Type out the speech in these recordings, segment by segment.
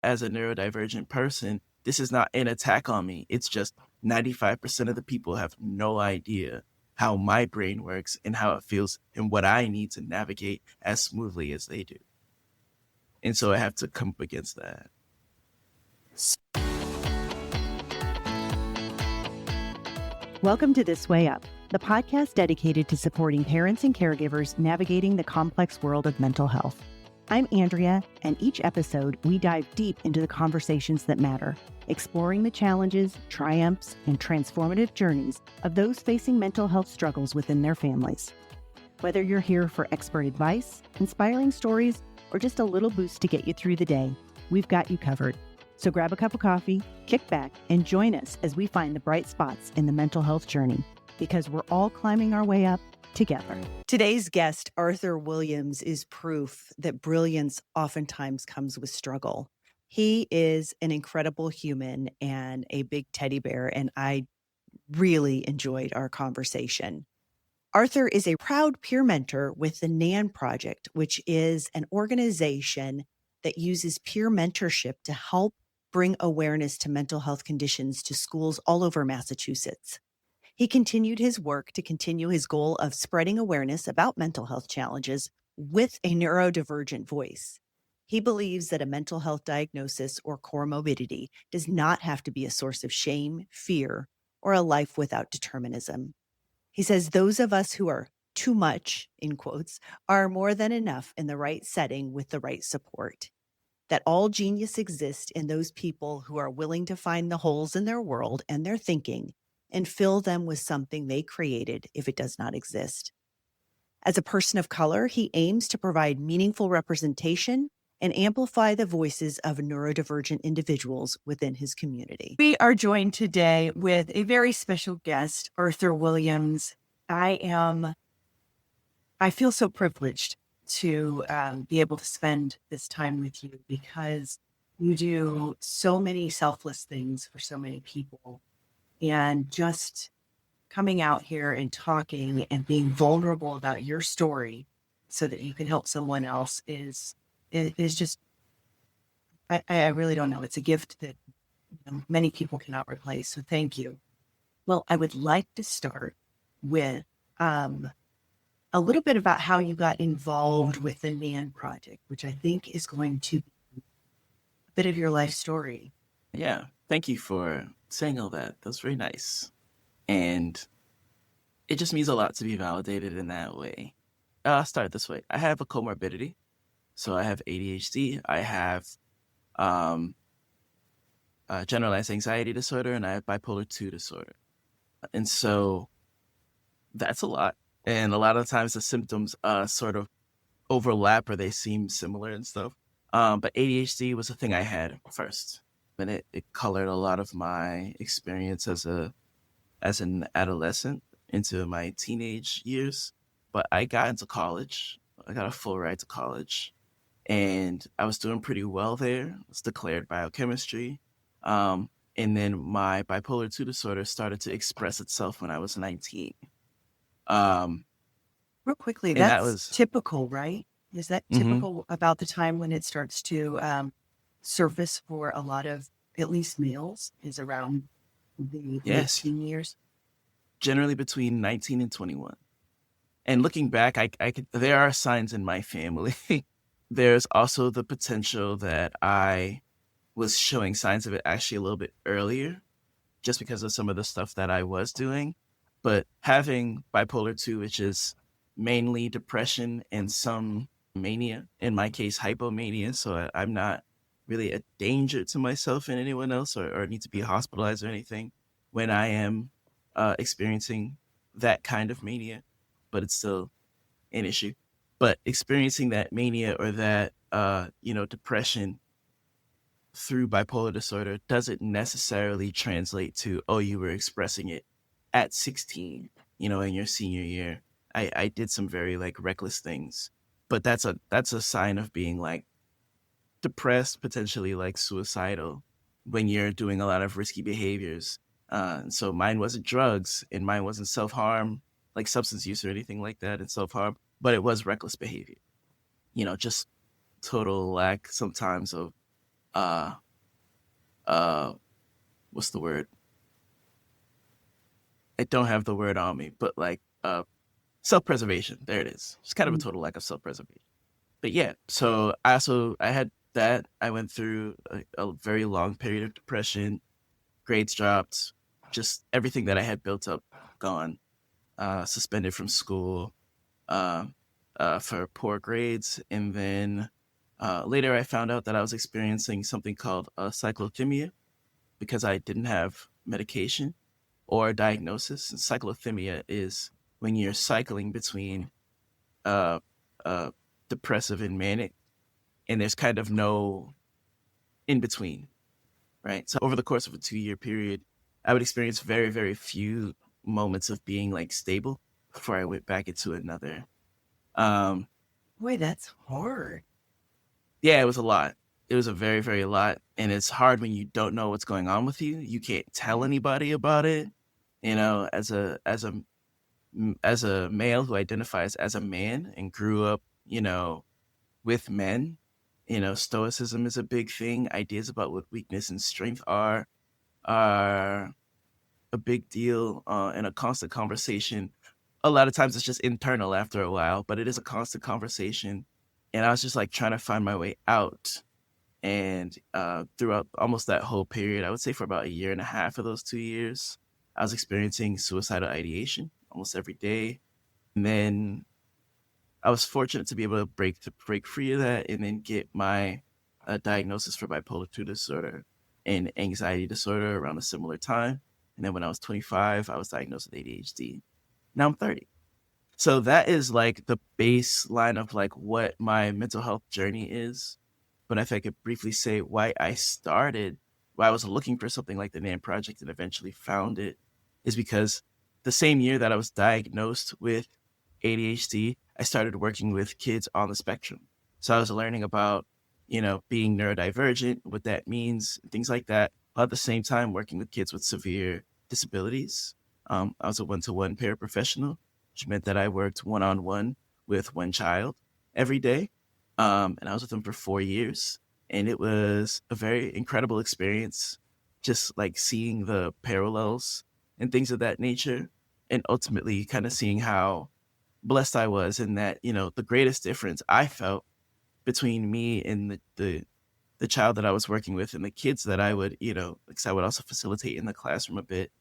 as a neurodivergent person, this is not an attack on me. It's just 95% of the people have no idea how my brain works and how it feels and what I need to navigate as smoothly as they do. And so I have to come up against that. Welcome to This Way Up, the podcast dedicated to supporting parents and caregivers navigating the complex world of mental health. I'm Andrea, and each episode we dive deep into the conversations that matter, exploring the challenges, triumphs, and transformative journeys of those facing mental health struggles within their families. Whether you're here for expert advice, inspiring stories, or just a little boost to get you through the day, we've got you covered. So grab a cup of coffee, kick back, and join us as we find the bright spots in the mental health journey, because we're all climbing our way up together. Today's guest, Arthur Williams, is proof that brilliance oftentimes comes with struggle. He is an incredible human and a big teddy bear, and I really enjoyed our conversation. Arthur is a proud peer mentor with the NAN Project, which is an organization that uses peer mentorship to help bring awareness to mental health conditions to schools all over Massachusetts. He continued his work to continue his goal of spreading awareness about mental health challenges with a neurodivergent voice. He believes that a mental health diagnosis or comorbidity does not have to be a source of shame, fear, or a life without determinism. He says those of us who are too much, in quotes, are more than enough in the right setting with the right support. That all genius exists in those people who are willing to find the holes in their world and their thinking and fill them with something they created if it does not exist. As a person of color, he aims to provide meaningful representation and amplify the voices of neurodivergent individuals within his community. We are joined today with a very special guest, Arthur Williams. I feel so privileged to be able to spend this time with you, because you do so many selfless things for so many people. And just coming out here and talking and being vulnerable about your story so that you can help someone else is just, I really don't know. It's a gift that many people cannot replace. So thank you. Well, I would like to start with a little bit about how you got involved with the NAN Project, which I think is going to be a bit of your life story. Yeah, thank you for saying all that. That's very nice. And it just means a lot to be validated in that way. I'll start this way. I have a comorbidity. So I have ADHD. I have generalized anxiety disorder, and I have bipolar 2 disorder. And so that's a lot. And a lot of times the symptoms sort of overlap, or they seem similar and stuff. But ADHD was the thing I had first. And it colored a lot of my experience as an adolescent into my teenage years. But I got into college. I got a full ride to college. And I was doing pretty well there. I was declared biochemistry. And then my bipolar 2 disorder started to express itself when I was 19. Real quickly, that's typical, right? Is that typical about the time when it starts to surface for a lot of, at least males, is around the 18 years? Generally between 19 and 21. And looking back, there are signs in my family. There's also the potential that I was showing signs of it actually a little bit earlier, just because of some of the stuff that I was doing. But having bipolar 2, which is mainly depression and some mania, in my case, hypomania, so I'm not really a danger to myself and anyone else, or need to be hospitalized or anything when I am experiencing that kind of mania, but it's still an issue. But experiencing that mania or that, depression through bipolar disorder doesn't necessarily translate to, oh, you were expressing it at 16, in your senior year. I did some very reckless things, but that's a sign of being depressed, potentially suicidal, when you're doing a lot of risky behaviors. So mine wasn't drugs, and mine wasn't self-harm, like substance use or anything like that, and self-harm, but it was reckless behavior. Just total lack sometimes of uh uh what's the word? I don't have the word on me, but like self-preservation. There it is. It's kind of a total lack of self-preservation. But yeah, so I had that. I went through a very long period of depression, grades dropped, just everything that I had built up gone, suspended from school uh, for poor grades. And then later I found out that I was experiencing something called cyclothymia because I didn't have medication or diagnosis. And cyclothymia is when you're cycling between uh, uh, depressive and manic, and there's kind of no in between, right? So over the course of a 2-year period, I would experience very, very few moments of being like stable before I went back into another. Um, Boy, that's hard. yeah, it was a lot. It was a very, very lot. And it's hard when you don't know what's going on with you. You can't tell anybody about it. You know, as a male who identifies as a man and grew up, you know, with men, you know, stoicism is a big thing. Ideas about what weakness and strength are a big deal and a constant conversation. A lot of times it's just internal after a while, but it is a constant conversation. And I was just like trying to find my way out. And throughout almost that whole period, I would say for about a year and a half of those 2 years, I was experiencing suicidal ideation almost every day. And then I was fortunate to be able to break free of that and then get my diagnosis for bipolar 2 disorder and anxiety disorder around a similar time. And then when I was 25, I was diagnosed with ADHD. Now I'm 30. So that is like the baseline of like what my mental health journey is. But if I could briefly say why why I was looking for something like the NAN Project and eventually found it, is because the same year that I was diagnosed with ADHD, I started working with kids on the spectrum. So I was learning about, you know, being neurodivergent, what that means, things like that. While at the same time, working with kids with severe disabilities. I was a one-to-one paraprofessional, which meant that I worked one-on-one with one child every day. And I was with them for 4 years. And it was a very incredible experience, just like seeing the parallels and things of that nature. And ultimately kind of seeing how blessed I was in that, you know, the greatest difference I felt between me and the child that I was working with and the kids that I would, you know, because I would also facilitate in the classroom a bit,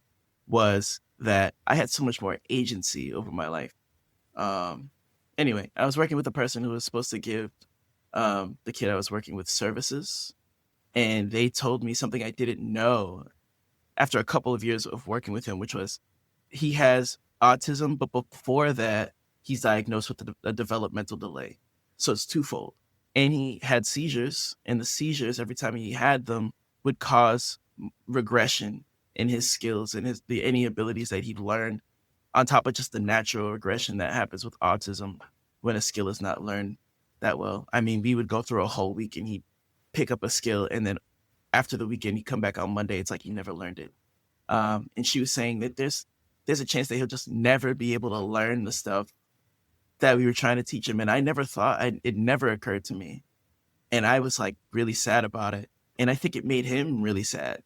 was that I had so much more agency over my life. Um, anyway, I was working with a person who was supposed to give the kid I was working with services, and they told me something I didn't know after a couple of years of working with him, which was he has autism, but before that, he's diagnosed with a developmental delay. So it's twofold. And he had seizures, and the seizures, every time he had them, would cause regression in his skills and any abilities that he'd learned, on top of just the natural regression that happens with autism when a skill is not learned that well. I mean, we would go through a whole week and he'd pick up a skill, and then after the weekend, he'd come back on Monday. It's like he never learned it. And she was saying that there's a chance that he'll just never be able to learn the stuff that we were trying to teach him. And I never thought, it never occurred to me. And I was like really sad about it. And I think it made him really sad.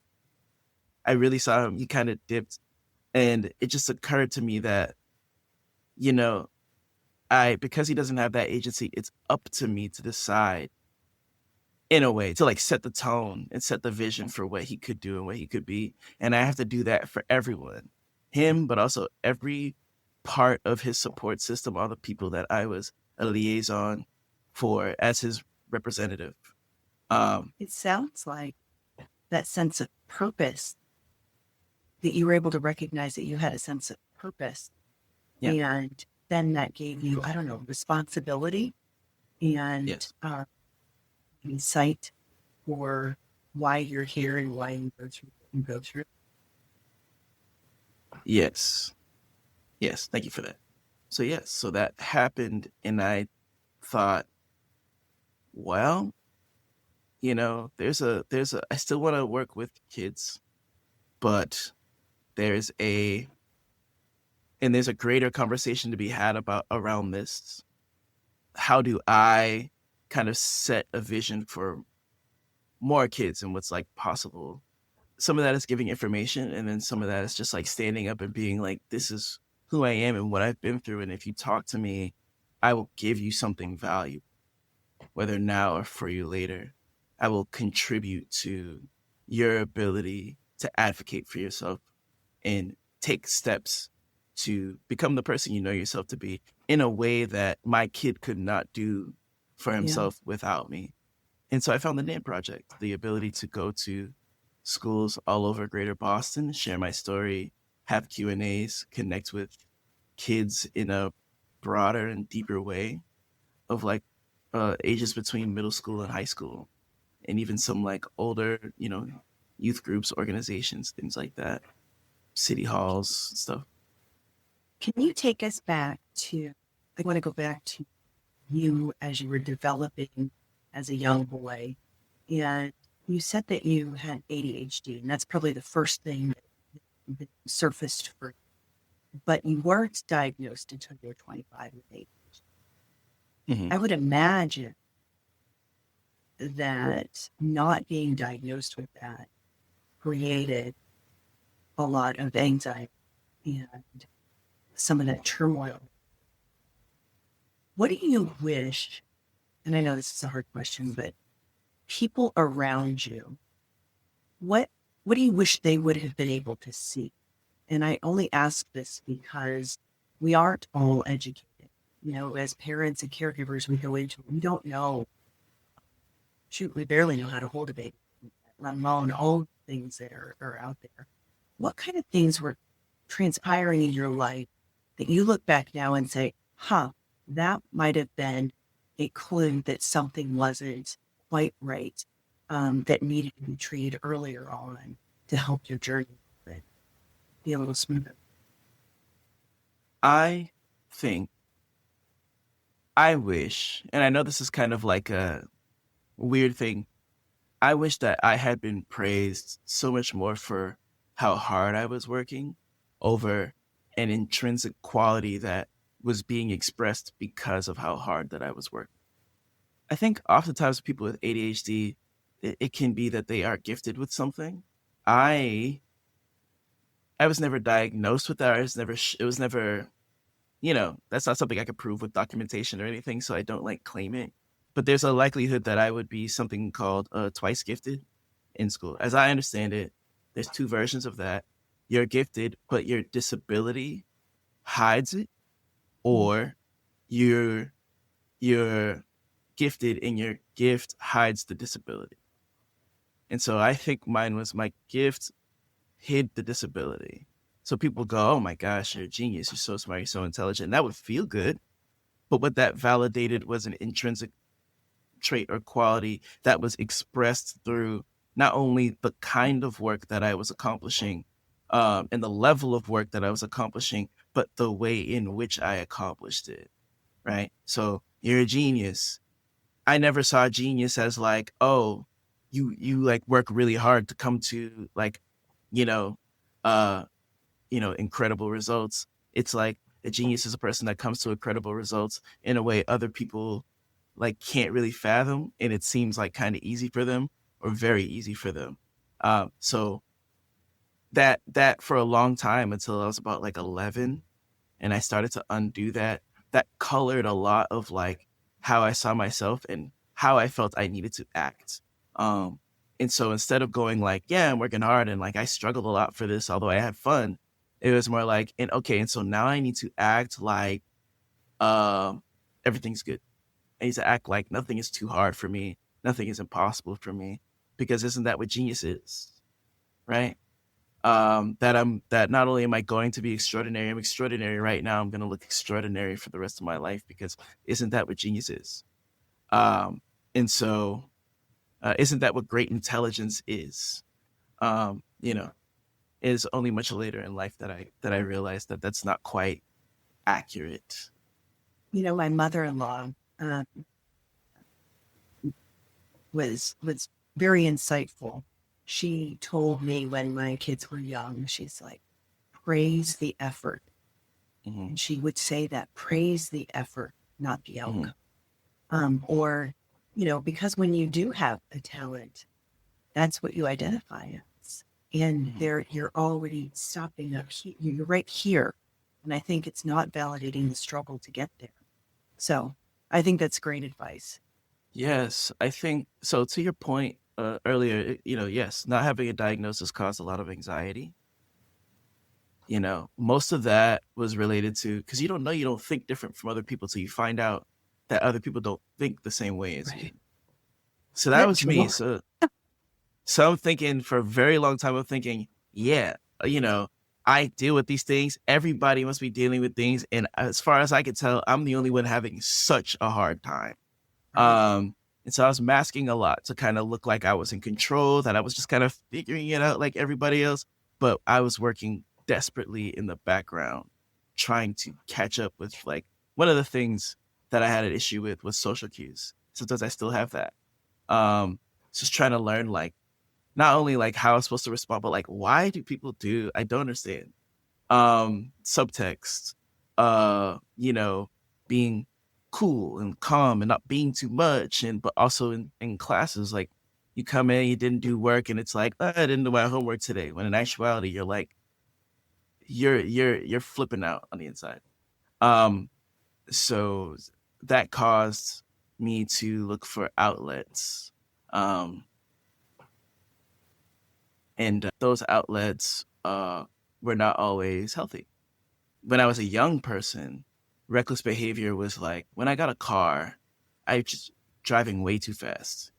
I really saw him, he kind of dipped. And it just occurred to me that, you know, because he doesn't have that agency, it's up to me to decide, in a way, to like set the tone and set the vision for what he could do and what he could be. And I have to do that for everyone, him, but also every part of his support system, all the people that I was a liaison for as his representative. It sounds like that sense of purpose, that you were able to recognize that you had a sense of purpose. Yeah. And then that gave you, I don't know, responsibility and Yes. insight for why you're here and why you go through. Yes. Yes. Thank you for that. So yes, so that happened, and I thought, well, you know, I still want to work with kids, but there's a greater conversation to be had around this. How do I kind of set a vision for more kids and what's like possible. Some of that is giving information, and then some of that is just like standing up and being like, this is who I am and what I've been through. And if you talk to me, I will give you something valuable, whether now or for you later. I will contribute to your ability to advocate for yourself and take steps to become the person you know yourself to be in a way that my kid could not do for himself without me. And so I found the NAN Project, the ability to go to schools all over Greater Boston, share my story, have Q&As, connect with kids in a broader and deeper way of like ages between middle school and high school, and even some like older, youth groups, organizations, things like that, city halls, stuff. Can you take us back to, I want to go back to you as you were developing as a young boy. And you said that you had ADHD, and that's probably the first thing that surfaced for you. But you weren't diagnosed until you were 25 with ADHD. Mm-hmm. I would imagine that not being diagnosed with that created a lot of anxiety and some of that turmoil. What do you wish, and I know this is a hard question, but people around you, what do you wish they would have been able to see? And I only ask this because we aren't all educated. As parents and caregivers, we don't know. Shoot, we barely know how to hold a baby, let alone all the things that are out there. What kind of things were transpiring in your life that you look back now and say, that might have been a clue that something wasn't quite right, that needed to be treated earlier on to help your journey be a little smoother? I think, I wish, and I know this is kind of like a weird thing, I wish that I had been praised so much more for how hard I was working over an intrinsic quality that was being expressed because of how hard that I was working. I think oftentimes people with ADHD, it can be that they are gifted with something. I was never diagnosed with that. It was never, that's not something I could prove with documentation or anything. So I don't like claim it. But there's a likelihood that I would be something called twice gifted in school. As I understand it, there's two versions of that. You're gifted, but your disability hides it, or you're gifted and your gift hides the disability. And so I think mine was my gift hid the disability. So people go, oh my gosh, you're a genius. You're so smart. You're so intelligent. And that would feel good. But what that validated was an intrinsic trait or quality that was expressed through not only the kind of work that I was accomplishing and the level of work that I was accomplishing, but the way in which I accomplished it. Right. So you're a genius. I never saw genius as like, oh, you like work really hard to come to like, incredible results. It's like a genius is a person that comes to incredible results in a way other people like can't really fathom, and it seems like kind of easy for them or very easy for them. So that for a long time until I was about like 11, and I started to undo that. That colored a lot of like how I saw myself and how I felt I needed to act. And so instead of going like, yeah, I'm working hard and like I struggled a lot for this, although I had fun, it was more like, and so now I need to act like everything's good. I need to act like nothing is too hard for me, nothing is impossible for me, because isn't that what genius is, right? That not only am I going to be extraordinary, I'm extraordinary right now. I'm going to look extraordinary for the rest of my life, because isn't that what genius is? And so, isn't that what great intelligence is? Is only much later in life that I realized that that's not quite accurate. My mother-in-law was very insightful. She told me when my kids were young, she's like, praise the effort. Mm-hmm. And she would say that, praise the effort, not the outcome. Mm-hmm. Or, because when you do have a talent, That's what you identify as. And there, you're already stopping up. You're right here. And I think it's not validating the struggle to get there. So I think that's great advice. Yes, I think so. To your point earlier, yes, not having a diagnosis caused a lot of anxiety. Most of that was related to because you don't think different from other people till you find out that other people don't think the same way as you. Right. So that was me. So I'm thinking for a very long time, I'm thinking, yeah, I deal with these things. Everybody must be dealing with things. And as far as I could tell, I'm the only one having such a hard time. Right. And so I was masking a lot to kind of look like I was in control, that I was just kind of figuring it out like everybody else. But I was working desperately in the background, trying to catch up with like one of the things that I had an issue with was social cues. Sometimes I still have that. Just trying to learn like not only like how I'm supposed to respond, but like why do people do? I don't understand. Subtext, being cool and calm and not being too much, and but also in classes, like you come in, you didn't do work, and it's like I didn't do my homework today. When in actuality, you're like you're flipping out on the inside. So that caused me to look for outlets. And those outlets were not always healthy. When I was a young person, reckless behavior was like when I got a car, I just driving way too fast,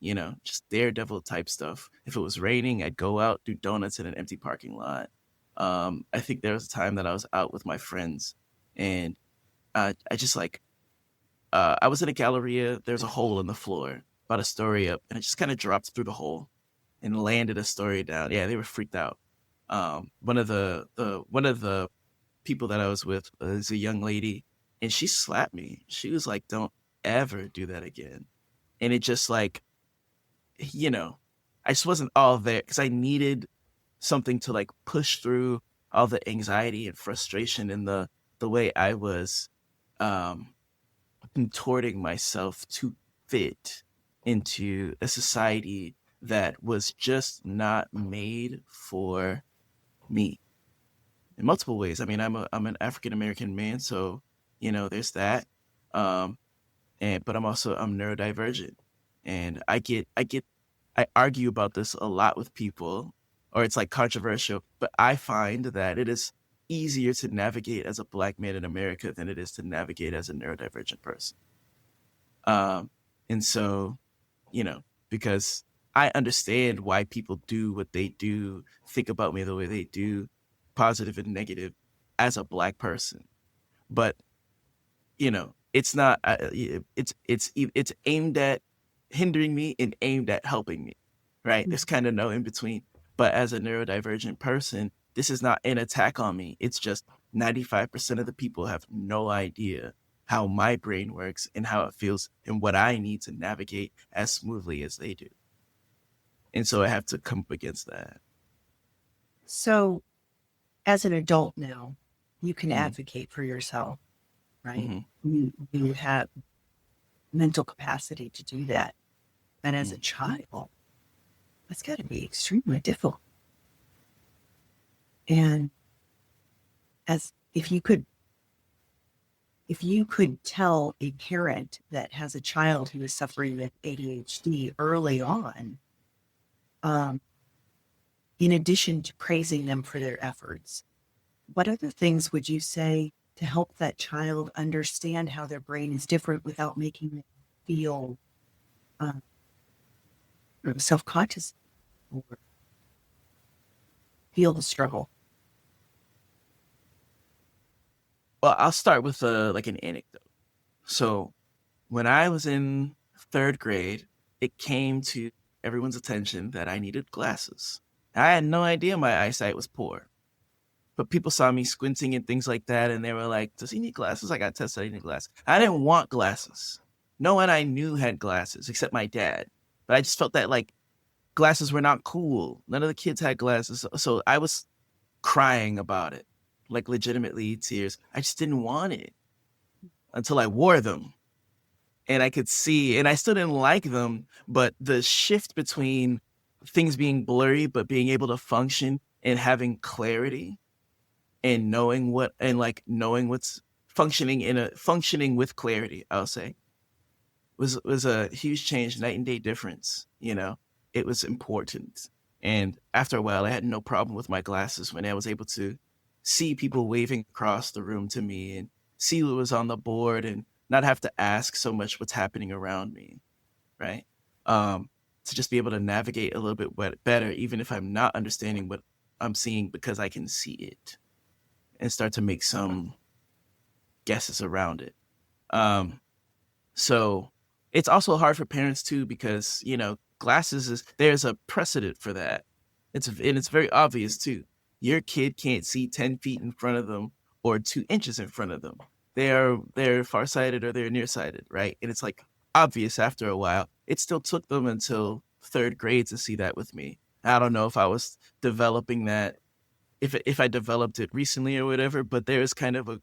just daredevil type stuff. If it was raining, I'd go out, do donuts in an empty parking lot. I think there was a time that I was out with my friends and I just like, I was in a Galleria, there's a hole in the floor, about a story up, and I just kind of dropped through the hole and landed a story down. Yeah, they were freaked out. One of the people that I was with is a young lady, and she slapped me. She was like, "Don't ever do that again." And it just like, I just wasn't all there because I needed something to like push through all the anxiety and frustration and the way I was contorting myself to fit into a society that was just not made for me in multiple ways. I mean, I'm an African American man, so there's that. But I'm neurodivergent, and I argue about this a lot with people, or it's like controversial. But I find that it is easier to navigate as a Black man in America than it is to navigate as a neurodivergent person. And so, because I understand why people do what they do, think about me the way they do, positive and negative, as a Black person. But it's not. It's aimed at hindering me and aimed at helping me. Right? There's kind of no in between. But as a neurodivergent person, this is not an attack on me. It's just 95% of the people have no idea how my brain works and how it feels and what I need to navigate as smoothly as they do. And so I have to come up against that. So as an adult now, you can advocate for yourself, right? You have mental capacity to do that. And as a child, that's got to be extremely difficult. And if you could tell a parent that has a child who is suffering with ADHD early on, in addition to praising them for their efforts, what other things would you say to help that child understand how their brain is different without making them feel self-conscious or feel the struggle? Well, I'll start with like an anecdote. So when I was in third grade, it came to everyone's attention that I needed glasses. I had no idea my eyesight was poor. But people saw me squinting and things like that, and they were like, does he need glasses? I got tested, I need glasses. I didn't want glasses. No one I knew had glasses, except my dad. But I just felt that, like, glasses were not cool. None of the kids had glasses. So I was crying about it, like legitimately tears. I just didn't want it until I wore them. And I could see, and I still didn't like them, but the shift between things being blurry, but being able to function and having clarity and knowing what's functioning with clarity, I'll say, was a huge change, night and day difference. It was important. And after a while, I had no problem with my glasses when I was able to see people waving across the room to me and see what was on the board and not have to ask so much what's happening around me, right? To just be able to navigate a little bit better, even if I'm not understanding what I'm seeing, because I can see it and start to make some guesses around it. So it's also hard for parents too, because, glasses there's a precedent for that. It's very obvious too. Your kid can't see 10 feet in front of them or 2 inches in front of them. They're farsighted or they're nearsighted, right? And it's like obvious after a while. It still took them until 3rd grade to see that with me. I don't know if I was developing that, if I developed it recently or whatever, but there's kind of a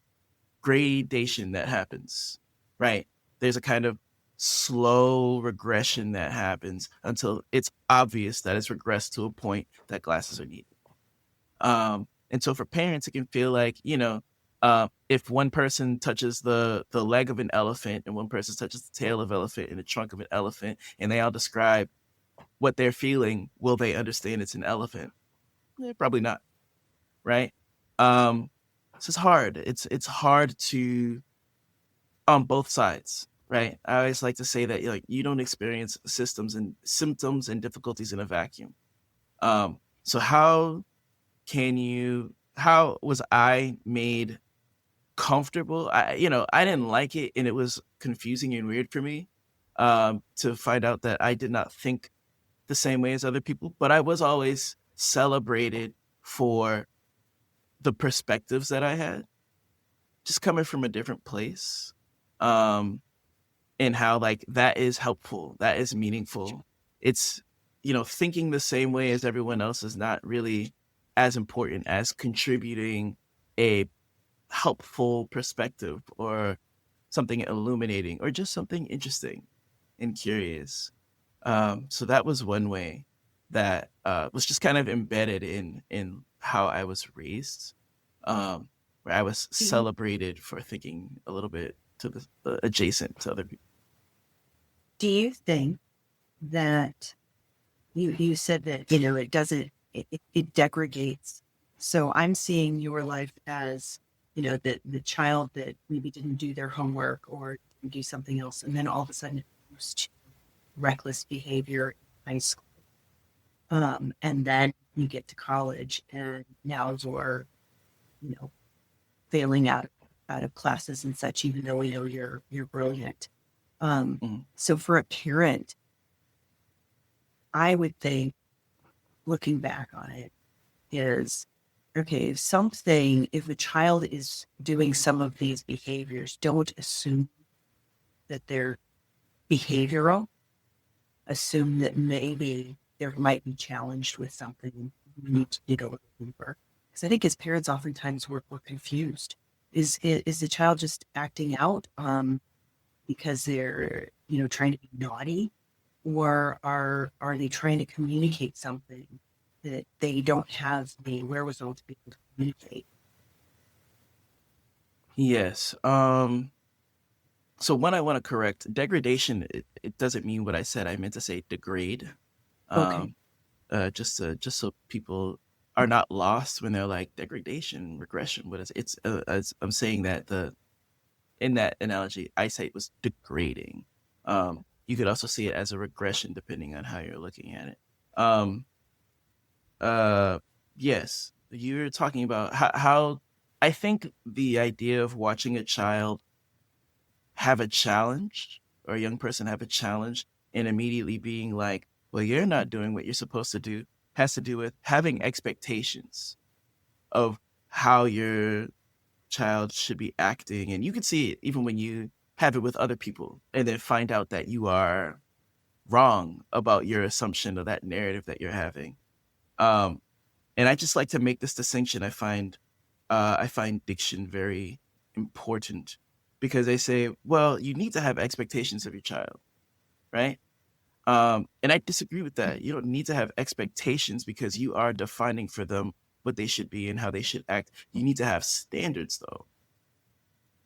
gradation that happens, right? There's a kind of slow regression that happens until it's obvious that it's regressed to a point that glasses are needed. And so for parents, it can feel like, if one person touches the leg of an elephant and one person touches the tail of an elephant and the trunk of an elephant, and they all describe what they're feeling, will they understand it's an elephant? Probably not, right? So it's hard. It's hard to, on both sides, right? I always like to say that you don't experience symptoms and difficulties in a vacuum. So how was I made comfortable? I didn't like it, and it was confusing and weird for me to find out that I did not think the same way as other people, but I was always celebrated for the perspectives that I had, just coming from a different place, and how that is helpful, that is meaningful. It's, thinking the same way as everyone else is not really as important as contributing a helpful perspective or something illuminating or just something interesting and curious. So that was one way that was just kind of embedded in how I was raised, where I was celebrated for thinking a little bit to the adjacent to other people. Do you think that you said that, it doesn't, it degradates. So I'm seeing your life as, the child that maybe didn't do their homework or didn't do something else, and then all of a sudden it moves to reckless behavior in high school. And then you get to college and now you're, failing out of classes and such, even though we know you're brilliant. So for a parent, I would think, looking back on it, is, okay, if a child is doing some of these behaviors, don't assume that they're behavioral. Assume that maybe there might be challenged with something. We need to dig a little deeper. Because I think as parents, oftentimes we're confused. Is the child just acting out because they're trying to be naughty, or are they trying to communicate something that they don't have the wherewithal to be able to communicate? Yes. So one, I want to correct degradation. It doesn't mean what I said. I meant to say degrade. Okay. Just so people are not lost when they're like degradation, regression. What is it? It's as I'm saying that in that analogy, eyesight was degrading. You could also see it as a regression depending on how you're looking at it. Yes, you're talking about how I think the idea of watching a child have a challenge, or a young person have a challenge, and immediately being like, well, you're not doing what you're supposed to do, has to do with having expectations of how your child should be acting. And you can see it even when you have it with other people and then find out that you are wrong about your assumption of that narrative that you're having. And I just like to make this distinction. I find diction very important, because they say, well, you need to have expectations of your child, right? And I disagree with that. You don't need to have expectations because you are defining for them what they should be and how they should act. You need to have standards, though.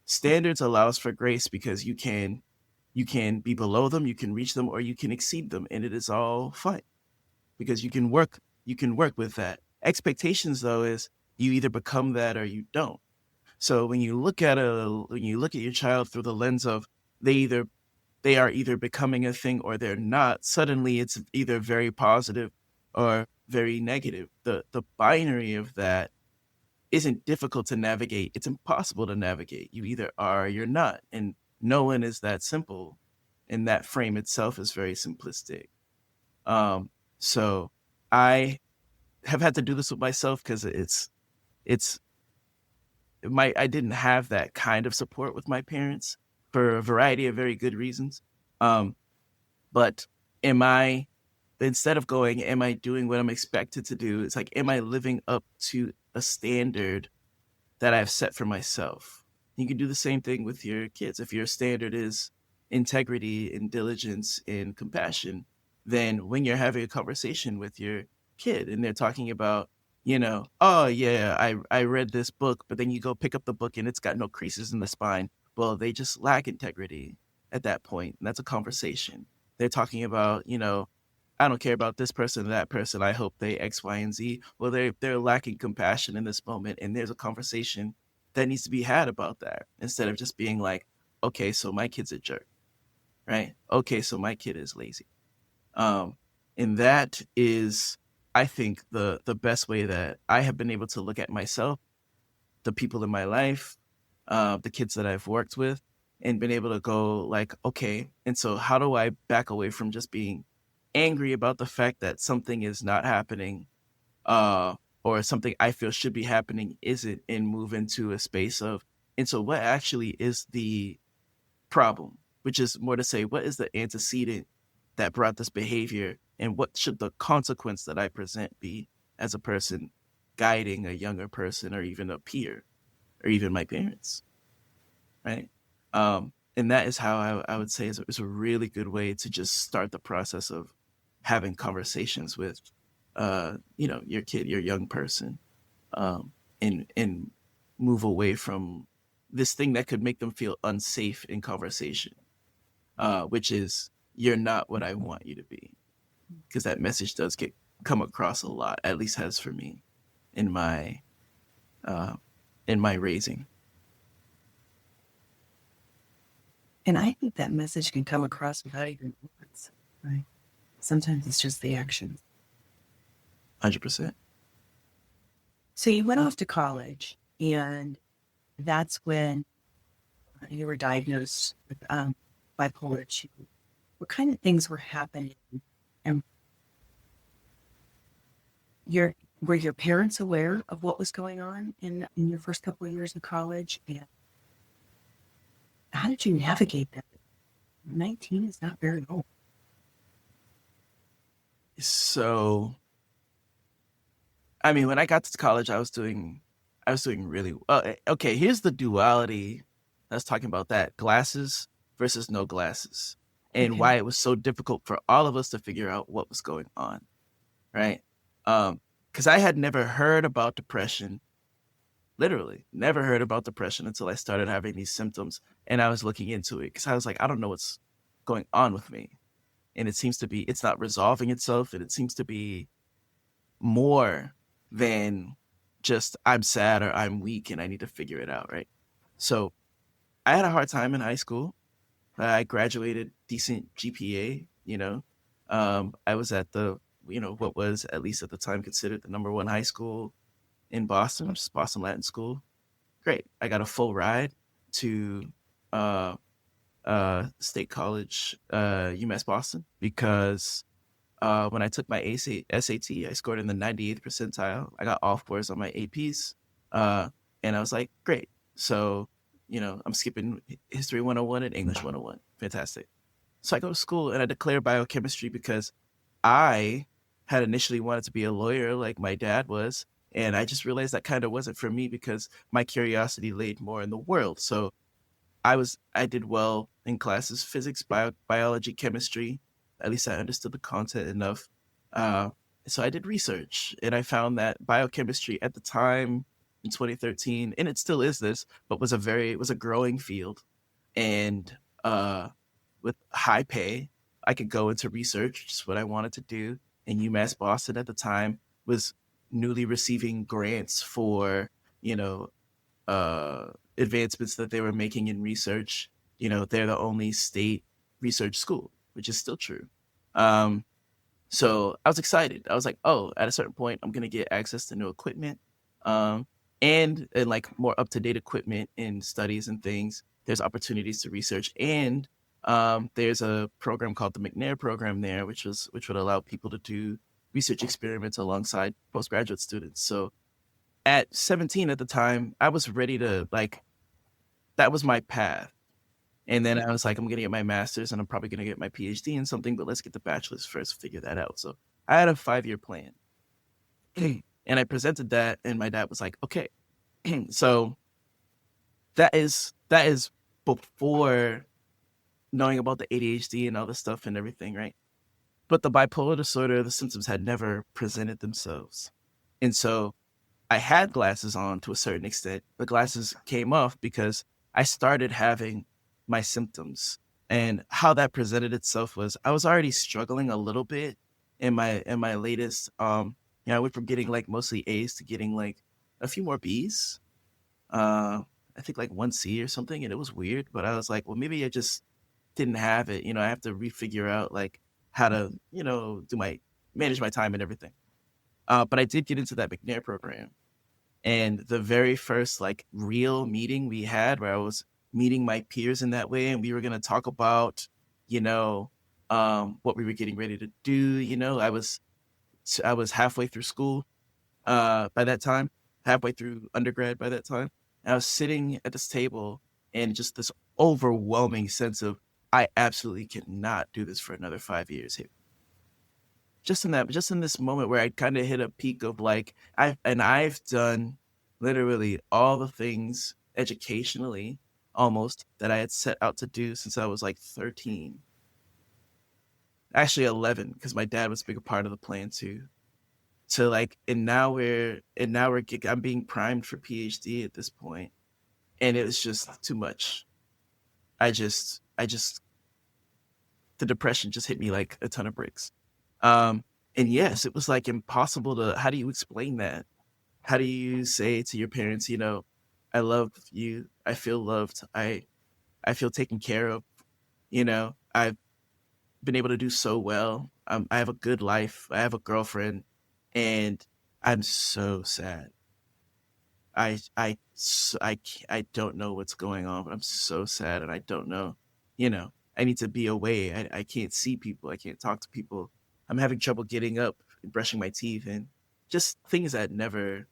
Standards allows for grace because you can be below them, you can reach them, or you can exceed them, and it is all fine because you can work with that. Expectations, though, is you either become that or you don't. So when you look at your child through the lens of they are either becoming a thing or they're not, suddenly it's either very positive or very negative. The binary of that isn't difficult to navigate. It's impossible to navigate. You either are or you're not. And no one is that simple. And that frame itself is very simplistic. So I have had to do this with myself because I didn't have that kind of support with my parents for a variety of very good reasons. But instead of going, am I doing what I'm expected to do? It's like, am I living up to a standard that I've set for myself? You can do the same thing with your kids. If your standard is integrity and diligence and compassion, then when you're having a conversation with your kid and they're talking about, oh yeah, I read this book, but then you go pick up the book and it's got no creases in the spine. Well, they just lack integrity at that point. And that's a conversation. They're talking about, I don't care about this person or that person. I hope they X, Y, and Z. Well, they're lacking compassion in this moment. And there's a conversation that needs to be had about that instead of just being like, okay, so my kid's a jerk, right? Okay, so my kid is lazy. And that is, I think, the best way that I have been able to look at myself, the people in my life, the kids that I've worked with, and been able to go like, okay, and so how do I back away from just being angry about the fact that something is not happening, or something I feel should be happening isn't, and move into a space of, and so what actually is the problem, which is more to say, what is the antecedent that brought this behavior, and what should the consequence that I present be as a person guiding a younger person or even a peer or even my parents, right? And that is how I would say is a really good way to just start the process of having conversations with, your kid, your young person, and move away from this thing that could make them feel unsafe in conversation, which is, you're not what I want you to be. Because that message does come across a lot, at least has for me in my raising. And I think that message can come across without even words, right? Sometimes it's just the action. 100%. So you went off to college, and that's when you were diagnosed with bipolar 2. What kind of things were happening? And were your parents aware of what was going on in your first couple of years of college? And how did you navigate that? 19 is not very old. So, I mean, when I got to college, I was doing really well. Okay, here's the duality. Let's talk about that: glasses versus no glasses, and why it was so difficult for all of us to figure out what was going on, right? Because I had never heard about depression, literally never heard about depression until I started having these symptoms, and I was looking into it because I was like, I don't know what's going on with me. And it's not resolving itself, and it seems to be more than just I'm sad or I'm weak and I need to figure it out, right? So I had a hard time in high school. I graduated decent GPA, I was at what was, at least at the time, considered the number one high school in Boston, which is Boston Latin School. Great. I got a full ride to State College, UMass Boston, because when I took my SAT, I scored in the 98th percentile. I got all fours on my APs, and I was like, great. So, I'm skipping History 101 and English 101. Fantastic. So I go to school and I declare biochemistry because I had initially wanted to be a lawyer like my dad was, and I just realized that kind of wasn't for me because my curiosity laid more in the world. So I did well in classes: physics, biology, chemistry, At least I understood the content enough. So I did research, and I found that biochemistry at the time in 2013, and it still is this, but was a growing field, and with high pay, I could go into research, which is what I wanted to do. And UMass Boston at the time was newly receiving grants for, you know, advancements that they were making in research. They're the only state research school, which is still true. So I was excited. I was like, oh, at a certain point, I'm gonna get access to new equipment, um, and like more up to date equipment in studies and things. There's opportunities to research, and there's a program called the NAN program there, which would allow people to do research experiments alongside postgraduate students. So at 17 at the time, I was ready to that was my path. And then I was like, I'm going to get my master's and I'm probably going to get my PhD in something, but let's get the bachelor's first, figure that out. So I had a 5-year plan. And I presented that, and my dad was like, okay. So that is before knowing about the ADHD and all this stuff and everything, right? But the bipolar disorder, the symptoms had never presented themselves. And so I had glasses on to a certain extent. The glasses came off because I started having my symptoms, and how that presented itself was I was already struggling a little bit in my latest. I went from getting like mostly A's to getting like a few more B's. I think like one C or something, and it was weird. But I was like, well, maybe I just didn't have it. I have to refigure out like how to manage my time and everything. But I did get into that McNair program. And the very first like real meeting we had, where I was meeting my peers in that way, and we were going to talk about, what we were getting ready to do. I was halfway through school by that time, halfway through undergrad by that time. And I was sitting at this table, and just this overwhelming sense of, I absolutely cannot do this for another 5 years here. Just in this moment where I kind of hit a peak of like, I've done literally all the things educationally almost that I had set out to do since I was like 13. Actually 11, because my dad was a big part of the plan too. So like, I'm being primed for PhD at this point, and it was just too much. I just the depression just hit me like a ton of bricks. And yes, it was like impossible to, how do you explain that? How do you say to your parents, I love you, I feel loved, I feel taken care of, I've been able to do so well. I have a good life, I have a girlfriend, and I'm so sad. I don't know what's going on, but I'm so sad, and I don't know, I need to be away. I can't see people. I can't talk to people. I'm having trouble getting up and brushing my teeth, and just things that never,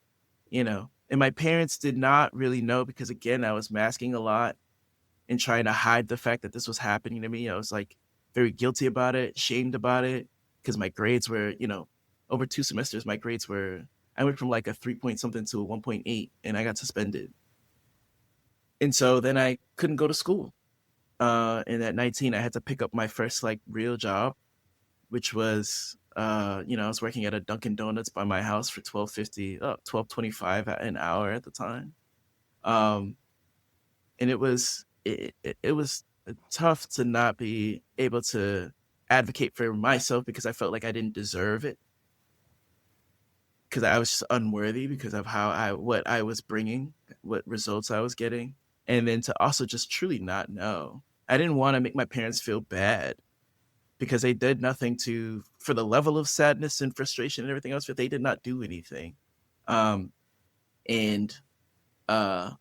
and my parents did not really know, because again, I was masking a lot and trying to hide the fact that this was happening to me. I was like very guilty about it, shamed about it, because my grades were, over 2 semesters, I went from like a 3 point something to a 1.8, and I got suspended. And so then I couldn't go to school. And at 19, I had to pick up my first like real job, which was, I was working at a Dunkin' Donuts by my house for $12.25 an hour at the time. And it was tough to not be able to advocate for myself, because I felt like I didn't deserve it, because I was just unworthy because of what I was bringing, what results I was getting. And then to also just truly not know. I didn't want to make my parents feel bad, because they did nothing for the level of sadness and frustration and everything else, but they did not do anything. And I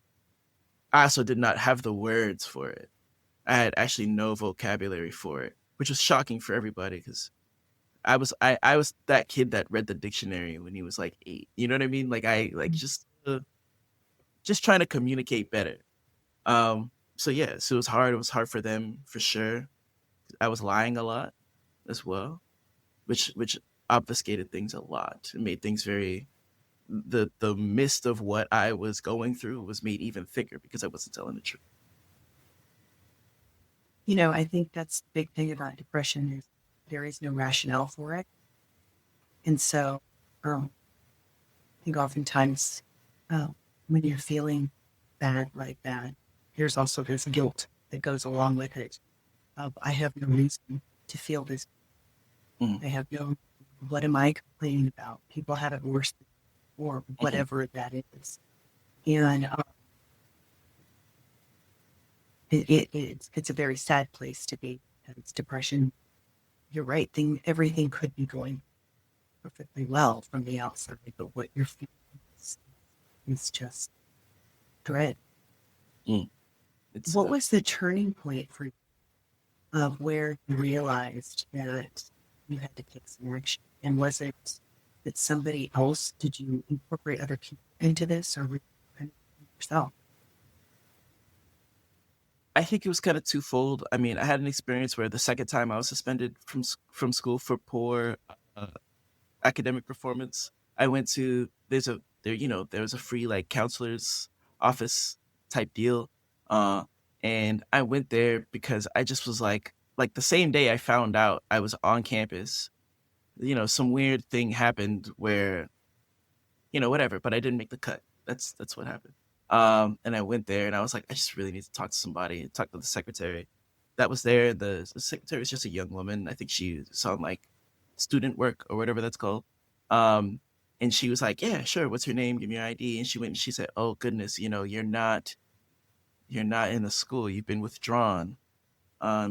also did not have the words for it. I had actually no vocabulary for it, which was shocking for everybody, because I was that kid that read the dictionary when he was like 8. You know what I mean? Like just trying to communicate better. So yes, it was hard. It was hard for them for sure. I was lying a lot as well, which obfuscated things a lot. It made things the mist of what I was going through was made even thicker, because I wasn't telling the truth. I think that's the big thing about depression is there is no rationale for it. And so I think oftentimes when you're feeling bad like that, there's also this guilt that goes along with it. I have no reason to feel this. I have no, what am I complaining about? People have it worse or whatever that is. And it's a very sad place to be. It's depression. You're right. Everything could be going perfectly well from the outside, but what you're feeling is just dread. What was the turning point for you of where you realized that you had to take some action? And was it that somebody else, did you incorporate other people into this, or were you kind of yourself? I think it was kind of twofold. I mean, I had an experience where the second time I was suspended from school for poor academic performance, I went to there was a free like counselor's office type deal, and I went there because I just was like the same day I found out I was on campus, some weird thing happened where whatever, but I didn't make the cut. That's what happened. And I went there and I was like, I just really need to talk to somebody, talk to the secretary that was there. The secretary was just a young woman. I think she was on like student work or whatever that's called. And she was like, yeah, sure. What's your name? Give me your ID. And she went and she said, oh goodness, you're not in the school. You've been withdrawn.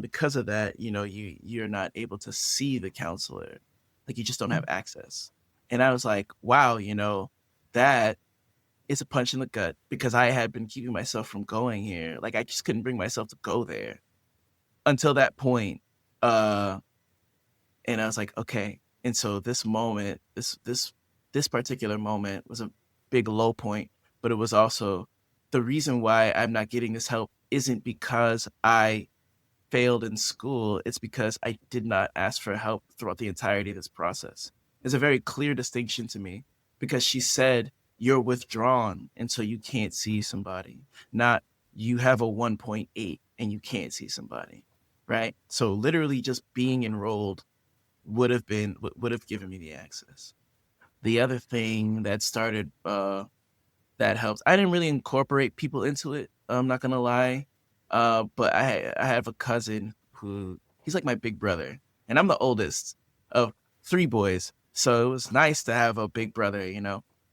Because of that, you're not able to see the counselor. Like you just don't have access. And I was like, wow, that is a punch in the gut, because I had been keeping myself from going here. Like I just couldn't bring myself to go there until that point. And I was like, okay. And so this moment, this particular moment was a big low point, but it was also the reason why I'm not getting this help isn't because I failed in school. It's because I did not ask for help throughout the entirety of this process. It's a very clear distinction to me, because she said, you're withdrawn and so you can't see somebody, not you have a 1.8 and you can't see somebody, right? So literally just being enrolled would have given me the access. The other thing that started that helps, I didn't really incorporate people into it, I'm not gonna lie, but I have a cousin who, he's like my big brother, and I'm the oldest of 3 boys, so it was nice to have a big brother,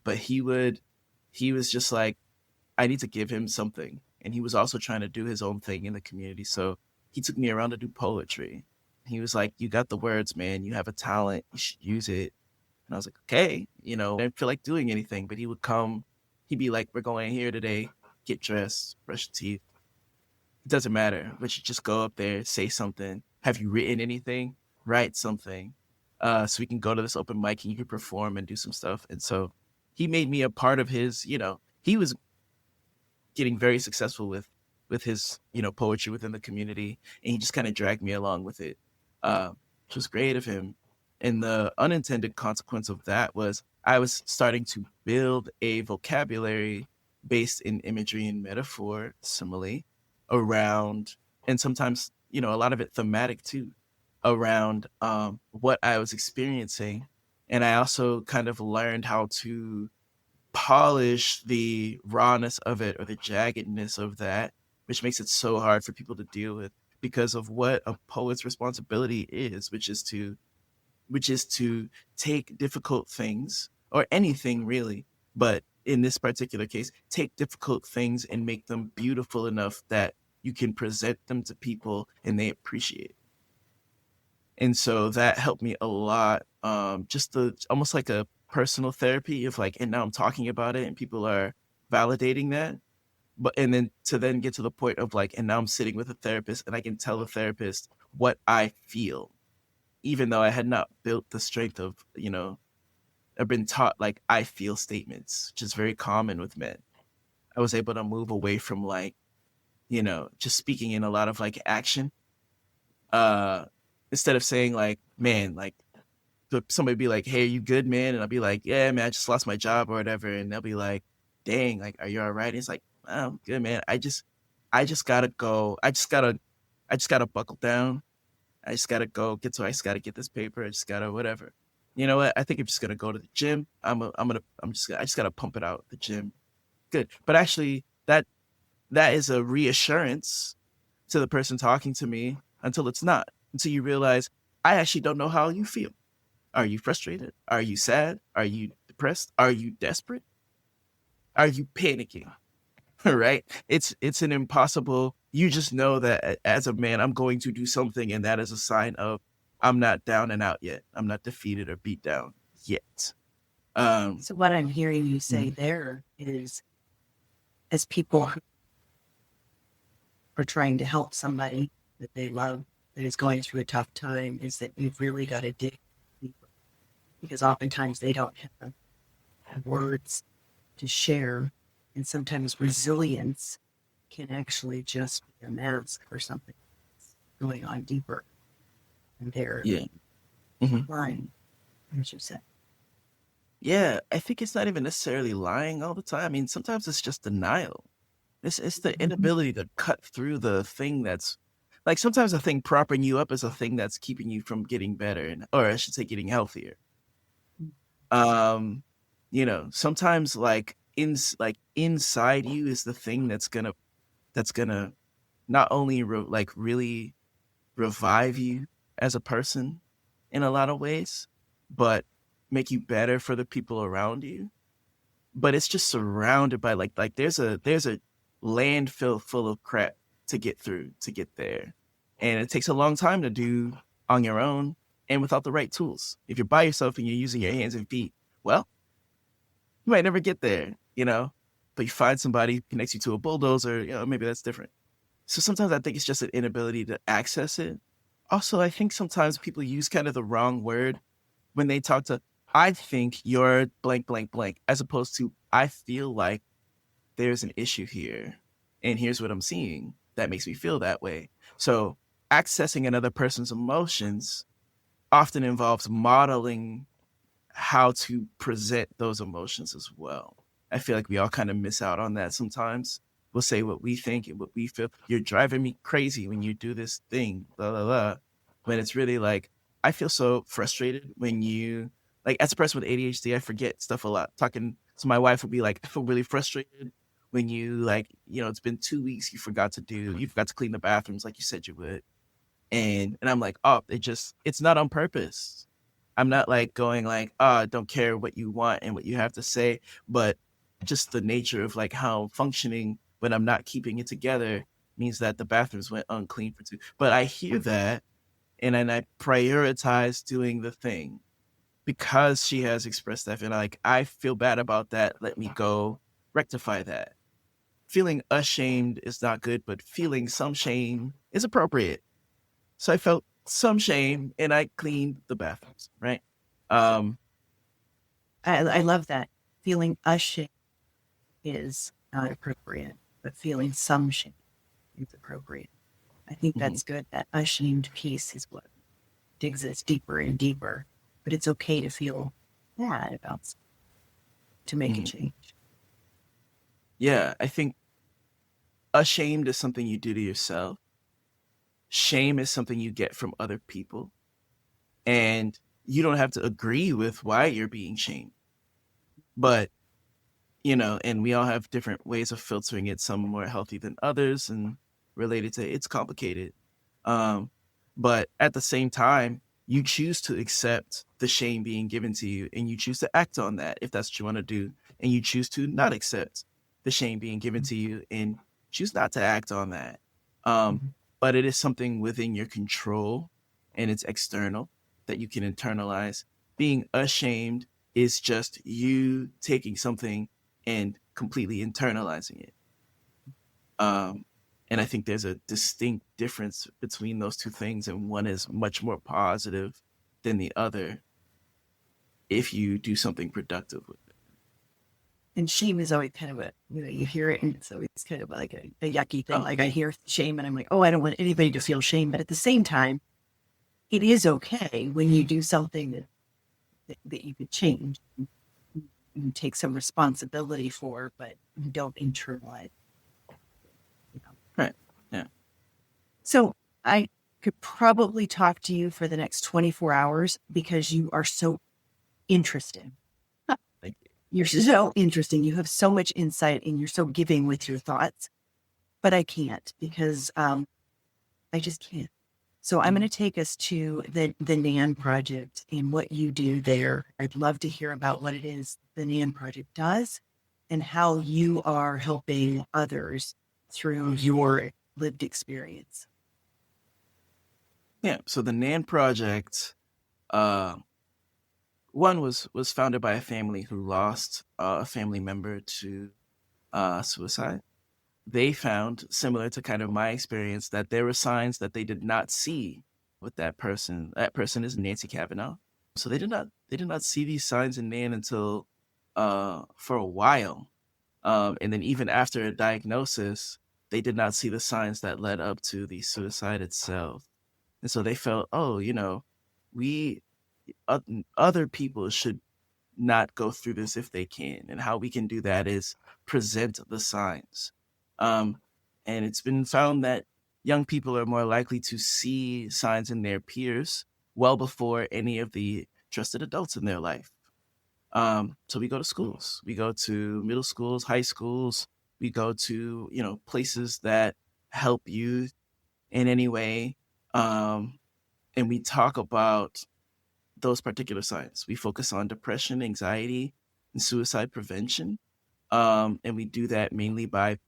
but he was just like, I need to give him something. And he was also trying to do his own thing in the community. So he took me around to do poetry. He was like, you got the words, man. You have a talent. You should use it. And I was like, okay, I didn't feel like doing anything, but he would come, he'd be like, we're going here today, get dressed, brush your teeth. It doesn't matter, but you just go up there, say something. Have you written anything? Write something. So we can go to this open mic and you can perform and do some stuff. And so he made me a part of his, he was getting very successful with his, poetry within the community. And he just kind of dragged me along with it, which was great of him. And the unintended consequence of that was I was starting to build a vocabulary based in imagery and metaphor, simile, around, and sometimes, a lot of it thematic too, around what I was experiencing. And I also kind of learned how to polish the rawness of it or the jaggedness of that, which makes it so hard for people to deal with because of what a poet's responsibility is, which is to take difficult things, or anything really, but in this particular case, take difficult things and make them beautiful enough that you can present them to people and they appreciate it. And so that helped me a lot. Just almost like a personal therapy of like, and now I'm talking about it and people are validating that. And then to then get to the point of like, and now I'm sitting with a therapist and I can tell the therapist what I feel, even though I had not built the strength of, I've been taught like I feel statements, which is very common with men. I was able to move away from like, just speaking in a lot of like action. Instead of saying like, man, like somebody be like, hey, are you good, man? And I'll be like, yeah, man, I just lost my job or whatever. And they'll be like, dang, like, are you all right? And it's like, oh, I'm good, man. I just gotta go. I just gotta buckle down. I just gotta go get to. I just gotta get this paper. I just gotta whatever. You know what? I think I'm just gonna go to the gym. I just gotta pump it out at the gym. Good. But actually, that is a reassurance to the person talking to me until it's not. Until you realize I actually don't know how you feel. Are you frustrated? Are you sad? Are you depressed? Are you desperate? Are you panicking? Right? It's an impossible. You just know that as a man, I'm going to do something, and that is a sign of I'm not down and out yet. I'm not defeated or beat down yet. So what I'm hearing you say there is, as people are trying to help somebody that they love that is going through a tough time, is that you've really got to dig deeper, because oftentimes they don't have words to share, and sometimes resilience can actually just be a mask for something that's going on deeper, and they're lying, as you said. Yeah, I think it's not even necessarily lying all the time. I mean, sometimes it's just denial. It's the inability to cut through the thing that's like sometimes a thing propping you up is a thing that's keeping you from getting better, or I should say getting healthier. Sometimes like inside you is the thing that's gonna not only really revive you as a person in a lot of ways, but make you better for the people around you. But it's just surrounded by like there's a landfill full of crap to get through to get there, and it takes a long time to do on your own and without the right tools. If you're by yourself and you're using your hands and feet, well, you might never get there, but you find somebody who connects you to a bulldozer, maybe that's different. So sometimes I think it's just an inability to access it. Also, I think sometimes people use kind of the wrong word when they talk to, I think you're blank, blank, blank, as opposed to, I feel like there's an issue here, and here's what I'm seeing that makes me feel that way. So accessing another person's emotions often involves modeling how to present those emotions as well. I feel like we all kind of miss out on that sometimes. We'll say what we think and what we feel. You're driving me crazy when you do this thing, blah, blah, blah. When it's really like, I feel so frustrated when you, like as a person with ADHD, I forget stuff a lot. Talking to my wife would be like, I feel really frustrated when you like, it's been 2 weeks, you forgot to clean the bathrooms like you said you would. And I'm like, oh, it's not on purpose. I'm not like going like, I don't care what you want and what you have to say, but just the nature of like how I'm functioning when I'm not keeping it together means that the bathrooms went unclean for 2. But I hear that, and then I prioritize doing the thing because she has expressed that, and I feel bad about that. Let me go rectify that. Feeling ashamed is not good, but feeling some shame is appropriate. So I felt some shame, and I cleaned the bathrooms, right? I love that. Feeling ashamed is not appropriate, but feeling some shame is appropriate. I think that's good. That ashamed piece is what digs us deeper and deeper. But it's okay to feel bad about something, to make a change. Yeah, I think ashamed is something you do to yourself. Shame is something you get from other people. And you don't have to agree with why you're being shamed. But, and we all have different ways of filtering it, some more healthy than others and related to it's complicated. But at the same time, you choose to accept the shame being given to you, and you choose to act on that if that's what you want to do. And you choose to not accept the shame being given to you and choose not to act on that. But it is something within your control, and it's external that you can internalize. Being ashamed is just you taking something and completely internalizing it. And I think there's a distinct difference between those two things, and one is much more positive than the other if you do something productive with it. And shame is always kind of you hear it and it's always kind of like a yucky thing. Like I hear shame and I'm like, oh, I don't want anybody to feel shame. But at the same time, it is okay when you do something that you could change. You take some responsibility for, but you don't internalize. Right. Yeah. So I could probably talk to you for the next 24 hours because you are so interesting. Thank you. You're so interesting. You have so much insight and you're so giving with your thoughts, but I can't because I just can't. So I'm going to take us to the NAN Project and what you do there. I'd love to hear about what it is the NAN Project does and how you are helping others through your lived experience. Yeah. So the NAN Project, one was founded by a family who lost a family member to suicide. They found, similar to kind of my experience, that there were signs that they did not see with that person. That person is Nancy Kavanaugh. So they did not see these signs in Nan until for a while. And then even after a diagnosis, they did not see the signs that led up to the suicide itself. And so they felt, oh, we other people should not go through this if they can. And how we can do that is present the signs. And it's been found that young people are more likely to see signs in their peers well before any of the trusted adults in their life. So we go to schools, we go to middle schools, high schools, we go to, places that help you in any way. And we talk about those particular signs. We focus on depression, anxiety, and suicide prevention. And we do that mainly by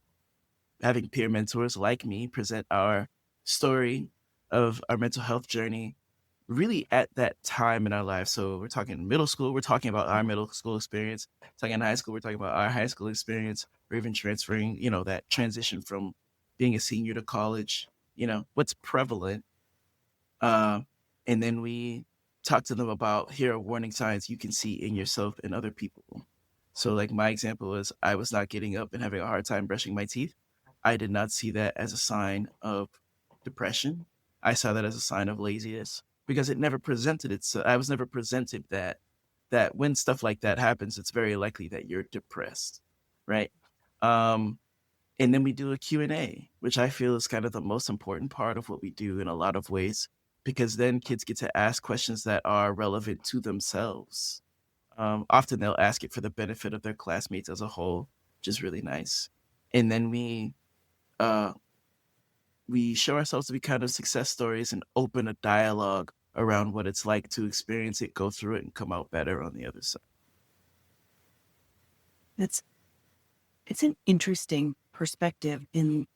having peer mentors like me present our story of our mental health journey really at that time in our lives. So we're talking middle school, we're talking about our middle school experience. Talking high school, we're talking about our high school experience, or even transferring, that transition from being a senior to college, what's prevalent. And then we talk to them about, here are warning signs you can see in yourself and other people. So like my example is I was not getting up and having a hard time brushing my teeth. I did not see that as a sign of depression. I saw that as a sign of laziness because it never presented it. So I was never presented that when stuff like that happens, it's very likely that you're depressed, right? And then we do a Q&A, which I feel is kind of the most important part of what we do in a lot of ways, because then kids get to ask questions that are relevant to themselves. Often they'll ask it for the benefit of their classmates as a whole, which is really nice. And then we show ourselves to be kind of success stories and open a dialogue around what it's like to experience it, go through it, and come out better on the other side. It's an interesting perspective. And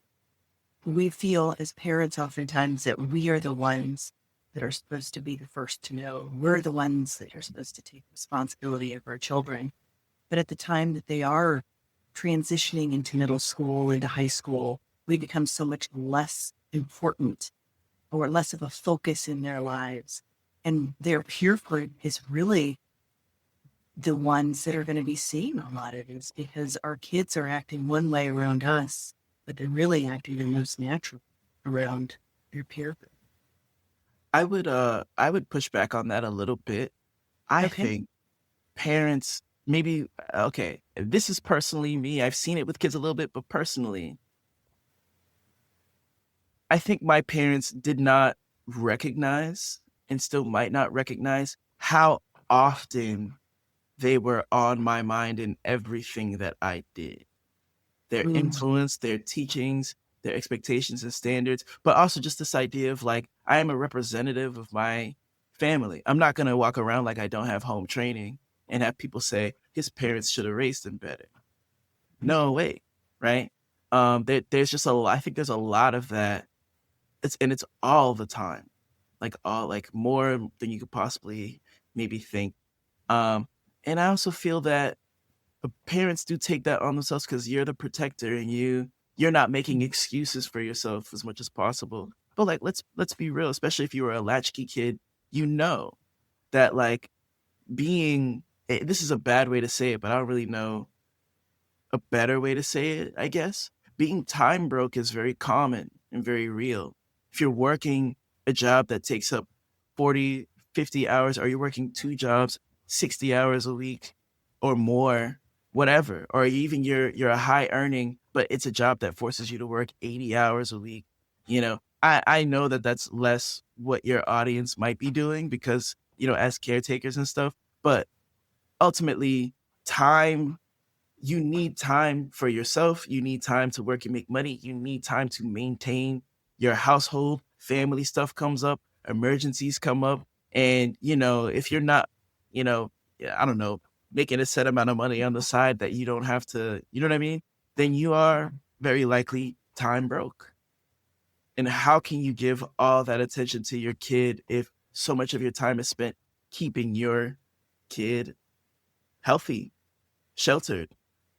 we feel as parents oftentimes that we are the ones that are supposed to be the first to know. We're the ones that are supposed to take responsibility of our children. But at the time that they are transitioning into middle school, into high school, we become so much less important or less of a focus in their lives. And their peer group is really the ones that are going to be seeing a lot of this, because our kids are acting one way around us, but they're really acting the most natural around their peer group. I would push back on that a little bit. I think parents maybe, okay, this is personally me. I've seen it with kids a little bit, but personally, I think my parents did not recognize, and still might not recognize, how often they were on my mind in everything that I did. Their influence, their teachings, their expectations and standards, but also just this idea of like, I am a representative of my family. I'm not going to walk around like I don't have home training and have people say his parents should have raised him better. No way, right? There's just I think there's a lot of that. It's all the time, like more than you could possibly maybe think. And I also feel that parents do take that on themselves because you're the protector and you're not making excuses for yourself as much as possible. But like, let's be real, especially if you were a latchkey kid, that like this is a bad way to say it, but I don't really know a better way to say it, I guess. Being time broke is very common and very real. If you're working a job that takes up 40, 50 hours, or you're working two jobs, 60 hours a week or more, whatever, or even you're a high earning, but it's a job that forces you to work 80 hours a week, I know that that's less what your audience might be doing because, as caretakers and stuff, but ultimately time, you need time for yourself. You need time to work and make money. You need time to maintain your household. Family stuff comes up, emergencies come up. And, if you're not, I don't know, making a set amount of money on the side that you don't have to, you know what I mean? Then you are very likely time broke. And how can you give all that attention to your kid if so much of your time is spent keeping your kid healthy, sheltered,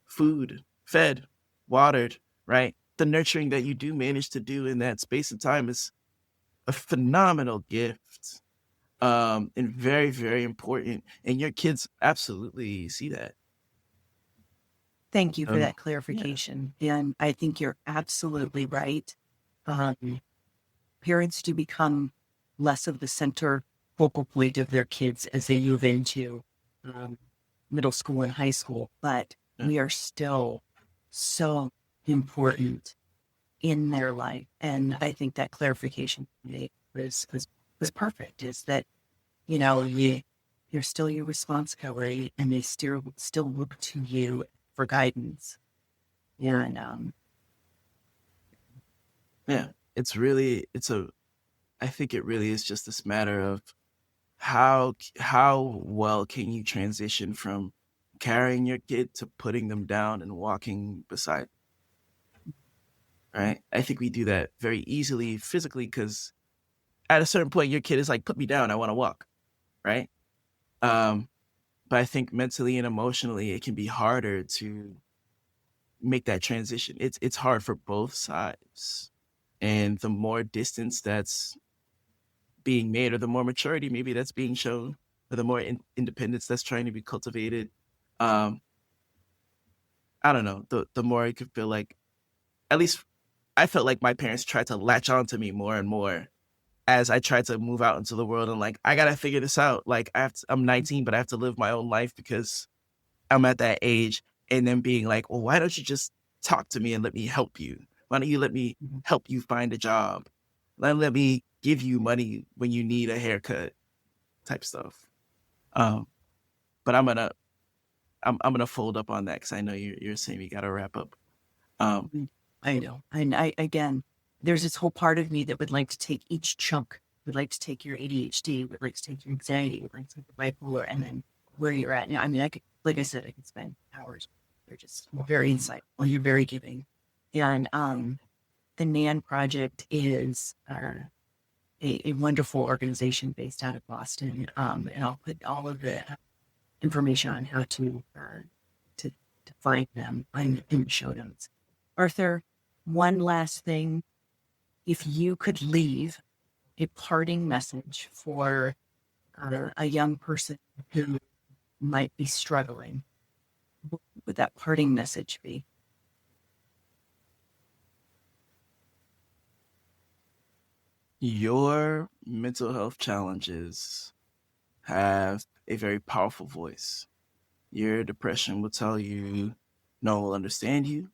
food, fed, watered, right? The nurturing that you do manage to do in that space and time is a phenomenal gift, and very, very important. And your kids absolutely see that. Thank you for that Yeah. clarification. And I think you're absolutely right. Parents do become less of the center focal point of their kids as they move into middle school and high school, but we are still so important in their life. And I think that clarification was perfect, is that, you're still your responsibility and they still look to you for guidance. And Yeah, I think it really is just this matter of how well can you transition from carrying your kid to putting them down and walking beside, right? I think we do that very easily physically because at a certain point your kid is like, put me down, I want to walk, right? But I think mentally and emotionally it can be harder to make that transition. It's hard for both sides. And the more distance that's being made, or the more maturity maybe that's being shown, or the more independence that's trying to be cultivated, I don't know, the more I could feel like, at least I felt like my parents tried to latch on to me more and more as I tried to move out into the world. And like, I gotta figure this out. Like I'm 19, but I have to live my own life because I'm at that age. And then being like, well, why don't you just talk to me and let me help you? Why don't you let me help you find a job? Let me give you money when you need a haircut, type stuff. But I'm gonna fold up on that because I know you're saying we gotta wrap up. I know, and again, there's this whole part of me that would like to take each chunk. Would like to take your ADHD, would like to take your anxiety, would like to take your bipolar, and then where you're at now. I mean, I could, like I said, I could spend hours. They're just very insightful. You're very giving. And the NAN Project is a wonderful organization based out of Boston. And I'll put all of the information on how to find them in the show notes. Arthur, one last thing. If you could leave a parting message for a young person who might be struggling, what would that parting message be? Your mental health challenges have a very powerful voice. Your depression will tell you no one will understand you.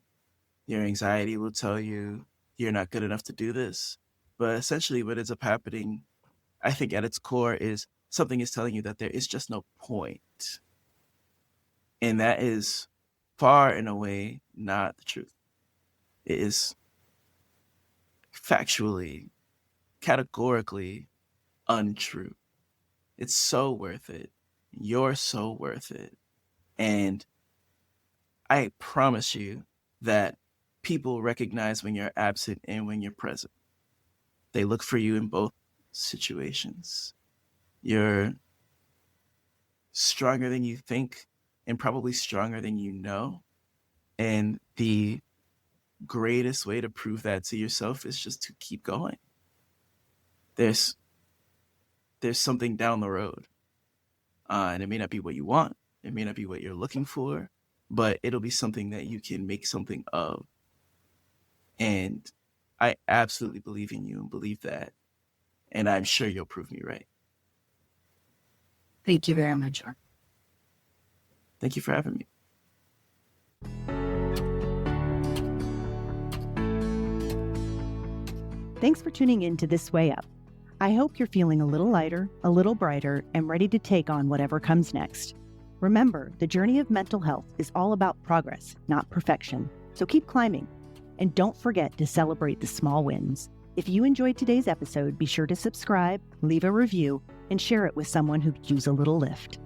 Your anxiety will tell you you're not good enough to do this. But essentially what ends up happening, I think at its core, is something is telling you that there is just no point. And that is far and away not the truth. It is factually, categorically untrue. It's so worth it. You're so worth it. And I promise you that people recognize when you're absent and when you're present. They look for you in both situations. You're stronger than you think and probably stronger than you know. And the greatest way to prove that to yourself is just to keep going. There's something down the road. And it may not be what you want. It may not be what you're looking for, but it'll be something that you can make something of. And I absolutely believe in you and believe that. And I'm sure you'll prove me right. Thank you very much, Arthur. Thank you for having me. Thanks for tuning in to This Way Up. I hope you're feeling a little lighter, a little brighter, and ready to take on whatever comes next. Remember, the journey of mental health is all about progress, not perfection. So keep climbing. And don't forget to celebrate the small wins. If you enjoyed today's episode, be sure to subscribe, leave a review, and share it with someone who could use a little lift.